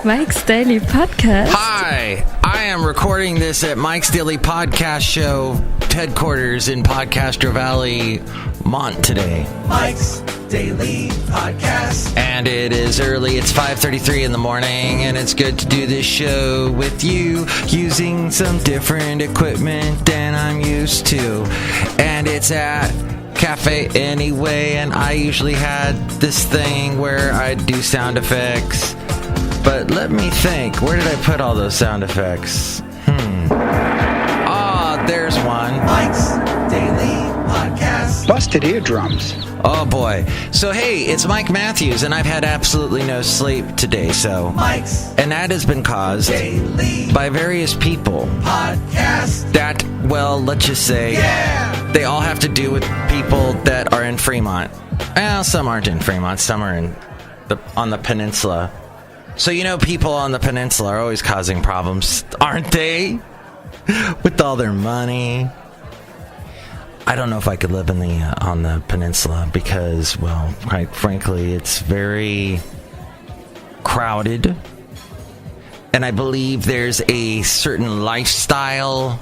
Mike's Daily Podcast. Hi, I am recording this at Mike's Daily Podcast Show headquarters in Podcaster Valley, Mont today. Mike's Daily Podcast. And it is early. It's 5:33 in the morning, and it's good to do this show with you using some different equipment than I'm used to. And it's at Cafe Anyway, and I usually had this thing where I'd do sound effects. But let me think. Where did I put all those sound effects? There's one. Mike's Daily Podcast. Busted eardrums. Oh boy. So hey, it's Mike Matthews, and I've had absolutely no sleep today, so. Mike's. And that has been caused Daily by various people. Podcast. That, well, let's just say, they all have to do with people that are in Fremont. Well, some aren't in Fremont, some are on the peninsula. So you know people on the peninsula are always causing problems, aren't they? With all their money. I don't know if I could live on the peninsula because, well, quite frankly, it's very crowded. And I believe there's a certain lifestyle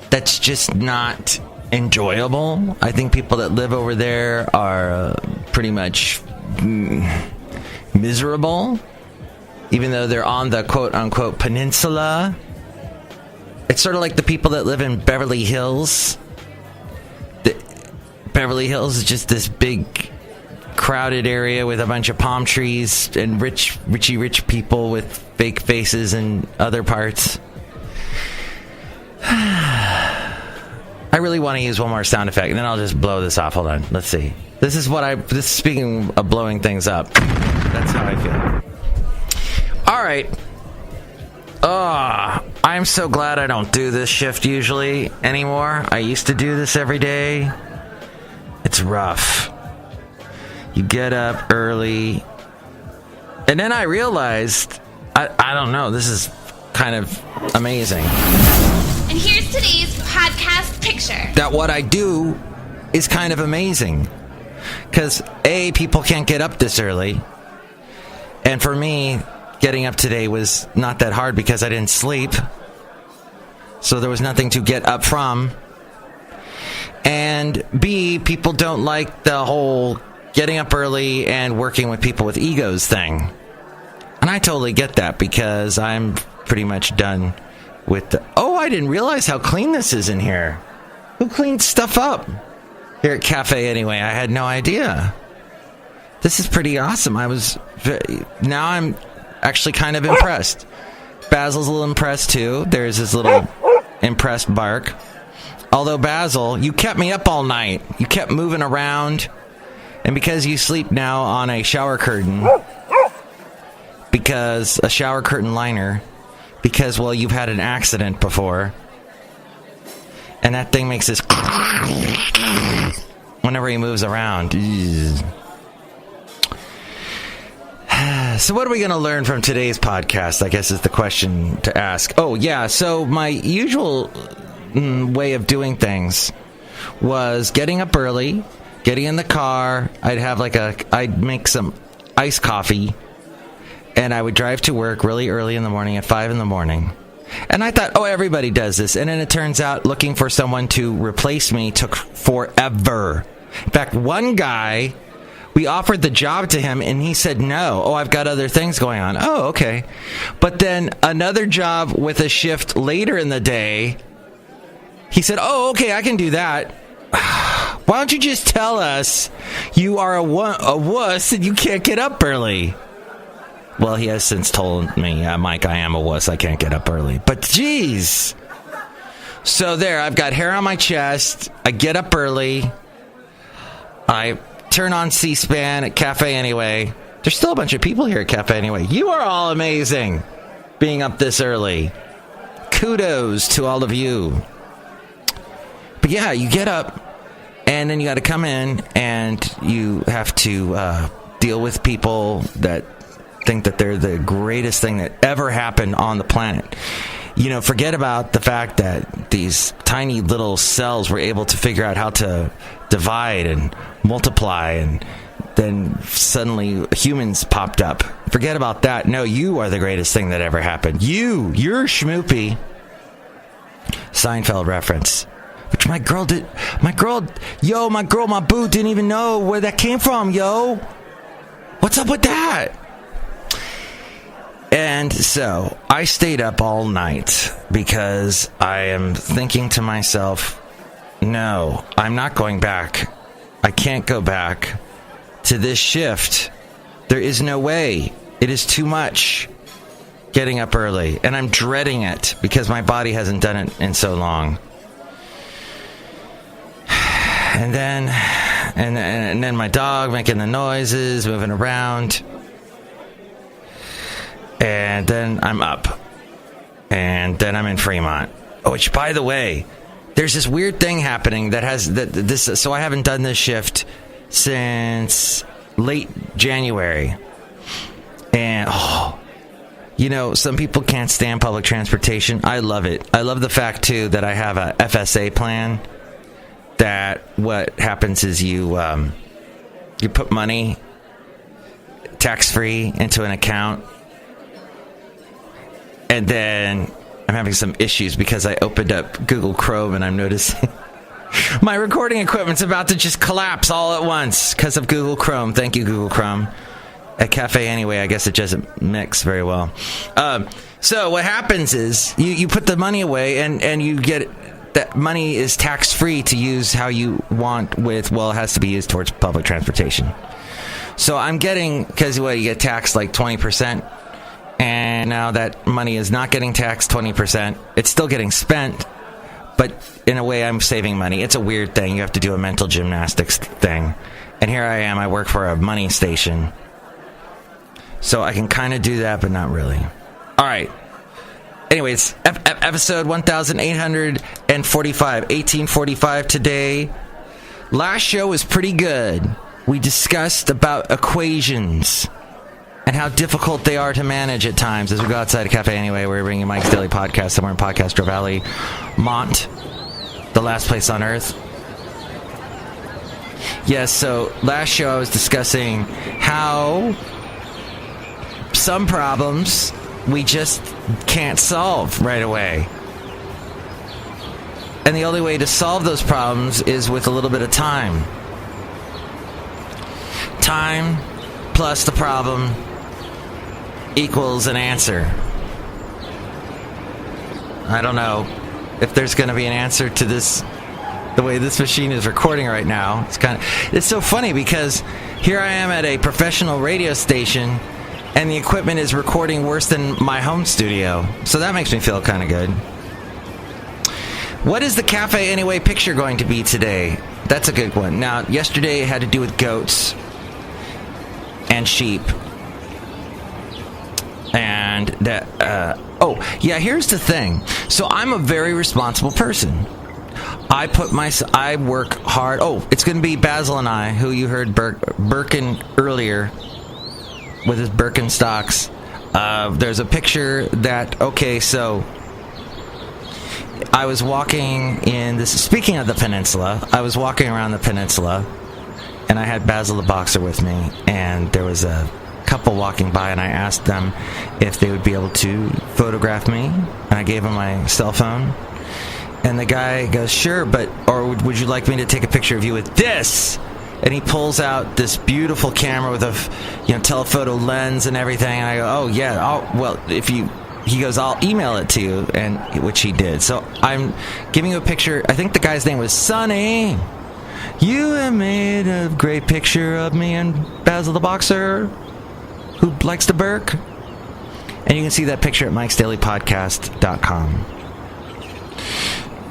that's just not enjoyable. I think people that live over there are pretty much miserable, even though they're on the quote-unquote peninsula. It's sort of like the people that live in Beverly Hills. Beverly Hills is just this big, crowded area with a bunch of palm trees and rich people with fake faces in other parts. I really want to use one more sound effect, and then I'll just blow this off. Hold on. Let's see. This is speaking of blowing things up. That's how I feel. All right. I'm so glad I don't do this shift usually anymore. I used to do this every day. It's rough. You get up early. And then I realized, I don't know, this is kind of amazing. And here's today's podcast picture. That what I do is kind of amazing. Because, A, people can't get up this early. And for me, getting up today was not that hard because I didn't sleep. So there was nothing to get up from. And B, people don't like the whole getting up early and working with people with egos thing. And I totally get that because I'm pretty much done with the... Oh, I didn't realize how clean this is in here. Who cleans stuff up? Here at Cafe Anyway, I had no idea. This is pretty awesome. Now I'm actually kind of impressed. Basil's a little impressed too. There's his little impressed bark. Although Basil, you kept me up all night. You kept moving around. And because you sleep now on a shower curtain, because a shower curtain liner, because, well, you've had an accident before, and that thing makes this whenever he moves around. So what are we going to learn from today's podcast, I guess is the question to ask. Oh, yeah, so my usual way of doing things was getting up early, getting in the car. I'd make some iced coffee, and I would drive to work really early in the morning at 5 in the morning. And I thought, everybody does this. And then it turns out looking for someone to replace me took forever. In fact, one guy... We offered the job to him, and he said no. Oh, I've got other things going on. Oh, okay. But then another job with a shift later in the day, he said, oh, okay, I can do that. Why don't you just tell us you are a wuss and you can't get up early? Well, he has since told me, Mike, I am a wuss. I can't get up early. But, geez. So there, I've got hair on my chest. I get up early. I turn on C-SPAN at Cafe Anyway. There's still a bunch of people here at Cafe Anyway. You are all amazing being up this early. Kudos to all of you. But yeah, you get up and then you got to come in and you have to deal with people that think that they're the greatest thing that ever happened on the planet. You know, forget about the fact that these tiny little cells were able to figure out how to divide and multiply and then suddenly humans popped up. Forget about that. No, you are the greatest thing that ever happened. You're schmoopy. Seinfeld reference. Which my girl, my boo didn't even know where that came from, yo. What's up with that? And so I stayed up all night because I am thinking to myself, no, I'm not going back. I can't go back to this shift. There is no way. It is too much getting up early. And I'm dreading it because my body hasn't done it in so long. And then my dog making the noises, moving around. And then I'm up. And then I'm in Fremont. Which, by the way, there's this weird thing happening so I haven't done this shift since late January. And, some people can't stand public transportation. I love it. I love the fact, too, that I have a FSA plan. That what happens is you put money tax-free into an account. And then I'm having some issues because I opened up Google Chrome and I'm noticing my recording equipment's about to just collapse all at once because of Google Chrome. Thank you, Google Chrome. At Cafe Anyway, I guess it doesn't mix very well. So what happens is you put the money away and you get that money is tax-free to use how you want it has to be used towards public transportation. So I'm getting, because you get taxed like 20%, and now that money is not getting taxed 20%. It's still getting spent, but in a way I'm saving money. It's a weird thing. You have to do a mental gymnastics thing. And here I am. I work for a money station. So I can kind of do that, but not really. All right. Anyways, episode 1845 today. Last show was pretty good. We discussed about equations and how difficult they are to manage at times. As we go outside a Cafe Anyway, we're bringing Mike's Daily Podcast somewhere in Podcastro Valley, Mont, the last place on earth. Yes, so last show I was discussing how some problems we just can't solve right away. And the only way to solve those problems is with a little bit of time. Time plus the problem equals an answer. I don't know if there's going to be an answer to this, the way this machine is recording right now. It's so funny because here I am at a professional radio station and the equipment is recording worse than my home studio. So that makes me feel kind of good. What is the Cafe Anyway picture going to be today? That's a good one. Now, yesterday it had to do with goats and sheep. And here's the thing. So I'm a very responsible person. I work hard. It's going to be Basil and I, who you heard Birkin earlier with his Birkenstocks. There's a picture so I was walking speaking of the peninsula, I was walking around the peninsula and I had Basil the boxer with me, and there was a couple walking by and I asked them if they would be able to photograph me, and I gave them my cell phone, and the guy goes, sure, or would you like me to take a picture of you with this? And he pulls out this beautiful camera with a telephoto lens and everything, and I go, oh yeah, he goes, I'll email it to you, and which he did. So I'm giving you a picture. I think the guy's name was Sonny. You have made a great picture of me and Basil the boxer, who likes to Burke. And you can see that picture at MikesDailyPodcast.com.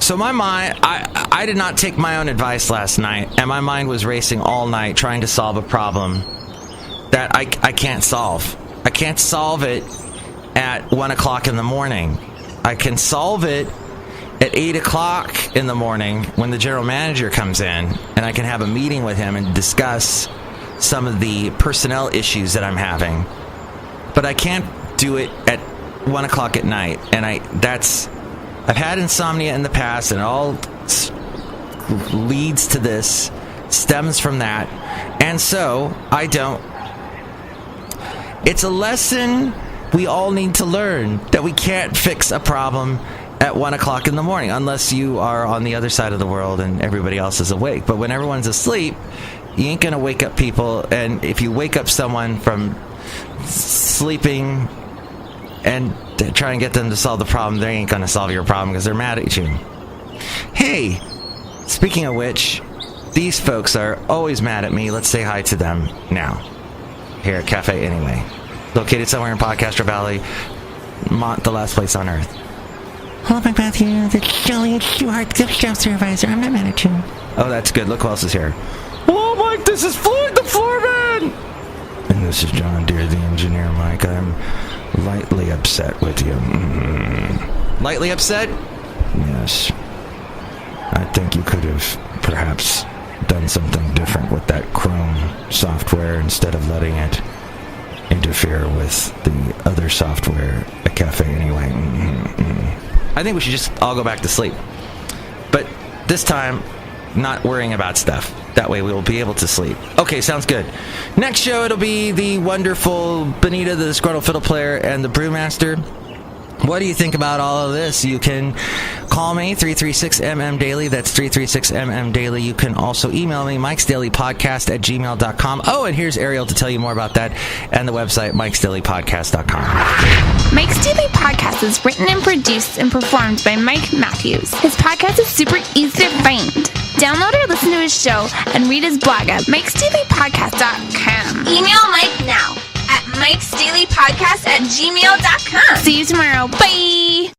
So my mind, I did not take my own advice last night, and my mind was racing all night trying to solve a problem that I can't solve. I can't solve it at 1 o'clock in the morning. I can solve it at 8 o'clock in the morning when the general manager comes in, and I can have a meeting with him and discuss some of the personnel issues that I'm having. But I can't do it at 1 o'clock at night, and I've had insomnia in the past, and it all leads to this stems from that. And so, it's a lesson we all need to learn, that we can't fix a problem at 1 o'clock in the morning, unless you are on the other side of the world and everybody else is awake. But when everyone's asleep, you ain't gonna wake up people. And if you wake up someone from sleeping and try and get them to solve the problem, they ain't gonna solve your problem because they're mad at you. Hey, speaking of which, these folks are always mad at me. Let's say hi to them now. Here at Cafe Anyway. Located somewhere in Podcaster Valley, the last place on earth. Hello, Mike Matthews. It's Chely Shoehart, gift shop supervisor. I'm not mad at you. Oh, that's good. Look who else is here. Hello, Mike. This is Floyd the Floorman. And this is John Deere, the engineer, Mike. I'm lightly upset with you. Lightly upset? Yes. I think you could have perhaps done something different with that Chrome software instead of letting it interfere with the other software at Cafe Anyway. I think we should just all go back to sleep. But this time, not worrying about stuff. That way we will be able to sleep. Okay, sounds good. Next show, it'll be the wonderful Benita, the Disgruntled Fiddle Player, and the Brewmaster. What do you think about all of this? You can call me, 336-MM-DAILY. That's 336-MM-DAILY. You can also email me, MikesDailyPodcast@gmail.com. Oh, and here's Ariel to tell you more about that and the website, MikesDailyPodcast.com. Mike's Daily Podcast is written and produced and performed by Mike Matthews. His podcast is super easy to find. Download or listen to his show and read his blog at MikesDailyPodcast.com. Email Mike now at MikesDailyPodcast@gmail.com. See you tomorrow. Bye!